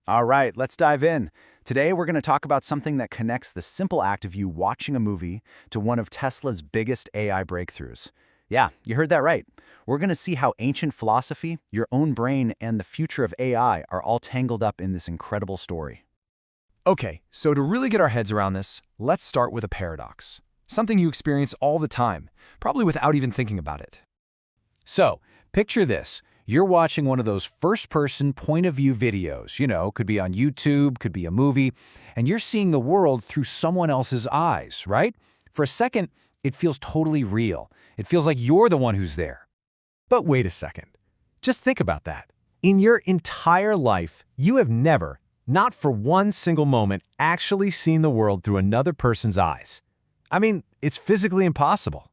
All right, let's dive in. Today, we're going to talk about something that connects the simple act of you watching a movie to one of Tesla's biggest AI breakthroughs. Yeah, you heard that right. We're going to see how ancient philosophy, your own brain, and the future of AI are all tangled up in this incredible story. Okay, so to really get our heads around this, let's start with a paradox. Something you experience all the time, probably without even thinking about it. So, picture this. You're watching one of those first-person point-of-view videos, could be on YouTube, could be a movie, and you're seeing the world through someone else's eyes, right? For a second, it feels totally real. It feels like you're the one who's there. But wait a second. Just think about that. In your entire life, you have never, not for one single moment, actually seen the world through another person's eyes. I mean, it's physically impossible.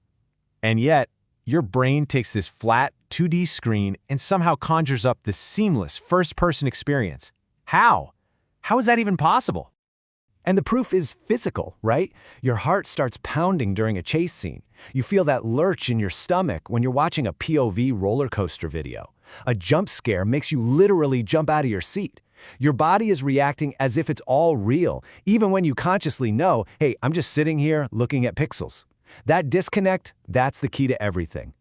And yet, your brain takes this flat, 2D screen and somehow conjures up this seamless first-person experience. How? How is that even possible? And the proof is physical, right? Your heart starts pounding during a chase scene. You feel that lurch in your stomach when you're watching a POV roller coaster video. A jump scare makes you literally jump out of your seat. Your body is reacting as if it's all real, even when you consciously know, hey, I'm just sitting here looking at pixels. That disconnect, that's the key to everything.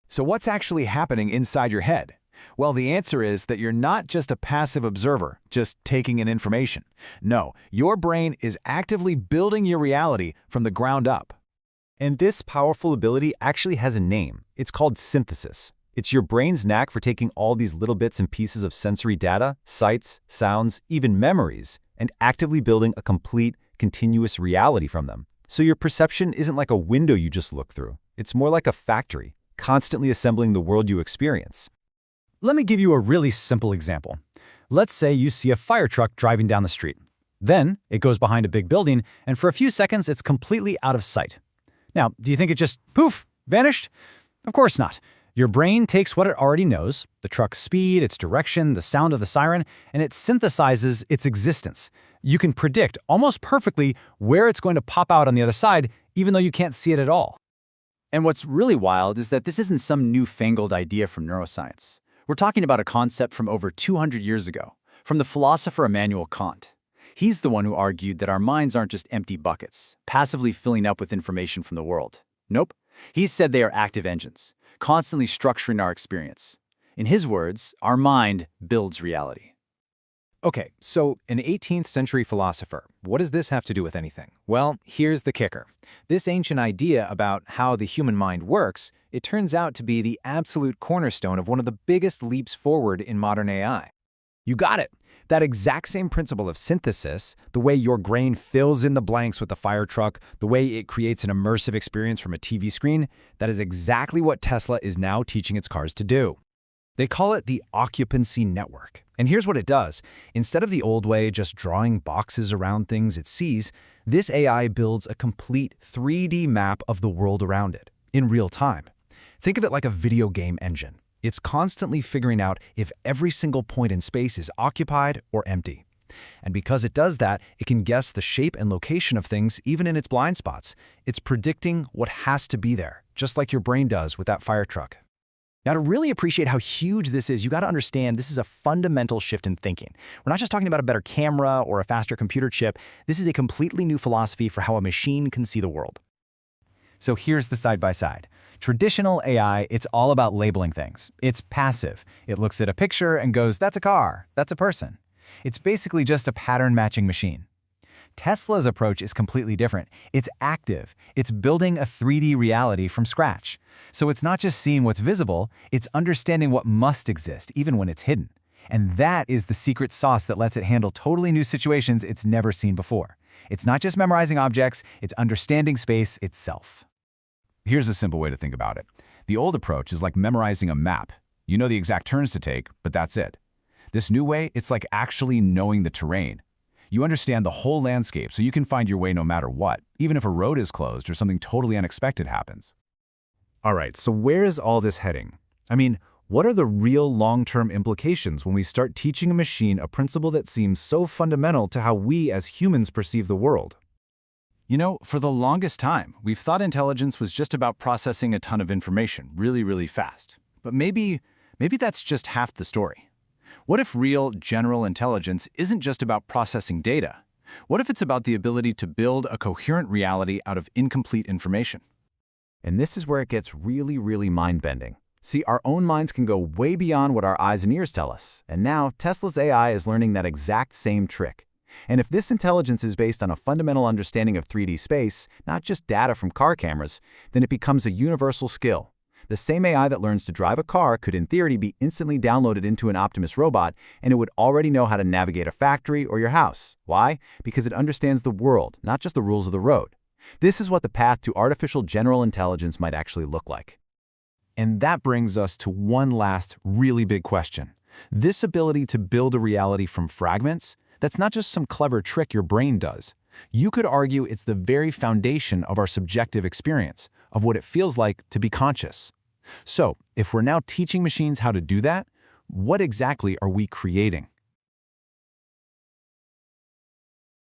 So what's actually happening inside your head? Well, the answer is that you're not just a passive observer, just taking in information. No, your brain is actively building your reality from the ground up. And this powerful ability actually has a name. It's called synthesis. It's your brain's knack for taking all these little bits and pieces of sensory data, sights, sounds, even memories, and actively building a complete, continuous reality from them. So your perception isn't like a window you just look through. It's more like a factory, constantly assembling the world you experience. Let me give you a really simple example. Let's say you see a fire truck driving down the street. Then it goes behind a big building, and for a few seconds it's completely out of sight. Now, do you think it just, poof, vanished? Of course not. Your brain takes what it already knows, the truck's speed, its direction, the sound of the siren, and it synthesizes its existence. You can predict almost perfectly where it's going to pop out on the other side, even though you can't see it at all. And what's really wild is that this isn't some newfangled idea from neuroscience. We're talking about a concept from over 200 years ago, from the philosopher Immanuel Kant. He's the one who argued that our minds aren't just empty buckets, passively filling up with information from the world. Nope. He said they are active engines, constantly structuring our experience. In his words, our mind builds reality. Okay, so an 18th century philosopher, what does this have to do with anything? Well, here's the kicker. This ancient idea about how the human mind works, it turns out to be the absolute cornerstone of one of the biggest leaps forward in modern AI. You got it. That exact same principle of synthesis, the way your brain fills in the blanks with the fire truck, the way it creates an immersive experience from a TV screen, that is exactly what Tesla is now teaching its cars to do. They call it the occupancy network. And here's what it does. Instead of the old way, just drawing boxes around things it sees, this AI builds a complete 3D map of the world around it, in real time. Think of it like a video game engine. It's constantly figuring out if every single point in space is occupied or empty. And because it does that, it can guess the shape and location of things even in its blind spots. It's predicting what has to be there, just like your brain does with that fire truck. Now, to really appreciate how huge this is, you got to understand this is a fundamental shift in thinking. We're not just talking about a better camera or a faster computer chip. This is a completely new philosophy for how a machine can see the world. So here's the side-by-side. Traditional AI, it's all about labeling things. It's passive. It looks at a picture and goes, that's a car, that's a person. It's basically just a pattern-matching machine. Tesla's approach is completely different. It's active. It's building a 3D reality from scratch. So it's not just seeing what's visible, it's understanding what must exist, even when it's hidden. And that is the secret sauce that lets it handle totally new situations it's never seen before. It's not just memorizing objects, it's understanding space itself. Here's a simple way to think about it. The old approach is like memorizing a map. You know the exact turns to take, but that's it. This new way, it's like actually knowing the terrain. You understand the whole landscape so you can find your way no matter what, even if a road is closed or something totally unexpected happens. All right, so where is all this heading? I mean, what are the real long-term implications when we start teaching a machine a principle that seems so fundamental to how we as humans perceive the world? You know, for the longest time, we've thought intelligence was just about processing a ton of information really, really fast. But maybe that's just half the story. What if real, general intelligence isn't just about processing data? What if it's about the ability to build a coherent reality out of incomplete information? And this is where it gets really, really mind-bending. See, our own minds can go way beyond what our eyes and ears tell us, and now Tesla's AI is learning that exact same trick. And if this intelligence is based on a fundamental understanding of 3D space, not just data from car cameras, then it becomes a universal skill. The same AI that learns to drive a car could in theory be instantly downloaded into an Optimus robot, and it would already know how to navigate a factory or your house. Why? Because it understands the world, not just the rules of the road. This is what the path to artificial general intelligence might actually look like. And that brings us to one last really big question. This ability to build a reality from fragments, that's not just some clever trick your brain does. You could argue it's the very foundation of our subjective experience, of what it feels like to be conscious. So, if we're now teaching machines how to do that, what exactly are we creating?